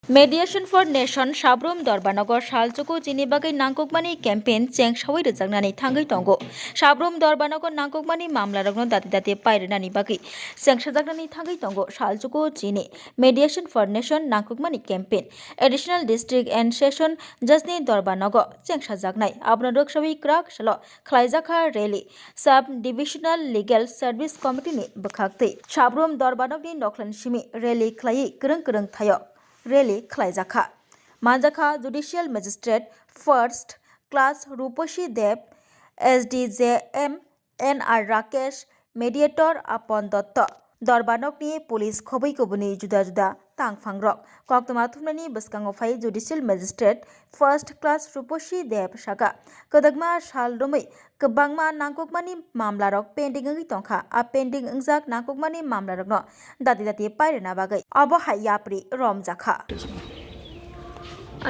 Mediation for Nation Shabrum Dorbanogor Shalchuku Jinibagi Nankukmani campaign Cheng Shawi Zagnani Tangi Tongo Shabrum Dorbanogor Nankukmani Mamla Ragno Dati Pirenani Bagi Sangshazagnani Tangi Tongo Shalchuku Jini Mediation for Nation Nankukmani campaign Additional District and Session Jasni Dorbanogor Cheng Shazagnai Abnadok Shawi Krak Shalo Klaizaka Rally Sub Divisional Legal Service Committee ni Bakakti Shabrum Dorbanogni Noklan Shimi Rally Klai Kurung Thayo Rally Klaizaka Manjaka Judicial Magistrate First Class Ruposhi Deb SDJM NR Rakesh Mediator Apon Dotto Dorbanokni Police Khobai Kobuni Juda Juda Tangfangrok Koktamathumani Baskangofai Judicial Magistrate First Class Ruposhi Deb Shaka Kodagma Shaldumai Kebangma Nangkukmani Mamlarok Pending Tongka A Pending Unzak Nangkukmani Mamlarok no Dati Pairena Bagai Abohai Yapri Rom Zakha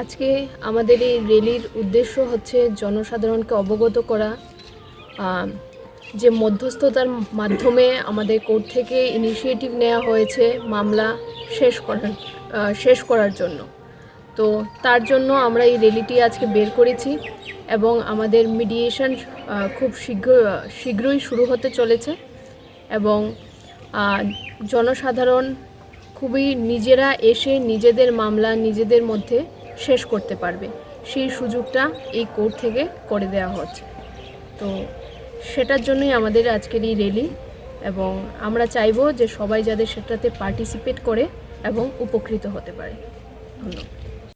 আজকে আমাদের এই র্যালির উদ্দেশ্য হচ্ছে জনসাধারণকে অবগত করা যে মধ্যস্থতার মাধ্যমে আমাদের কোর্ট থেকে ইনিশিয়েটিভ নেওয়া হয়েছে মামলা শেষ করার জন্য। তো তার জন্য আমরা এই র্যালিটি আজকে বের করেছি এবং আমাদের মিডিয়েশন খুব শীঘ্রই শুরু হতে চলেছে এবং জনসাধারণ খুবই নিজেরা এসে নিজেদের মামলা নিজেদের মধ্যে শেষ করতে পারবে সেই সুযোগটা এই কোর্ট থেকে করে দেওয়া হচ্ছে। তো সেটার জন্যই আমাদের আজকের এই র্যালি এবং আমরা চাইবো যে সবাই যাদের সেটাতে পার্টিসিপেট করে এবং উপকৃত হতে পারে। ধন্যবাদ।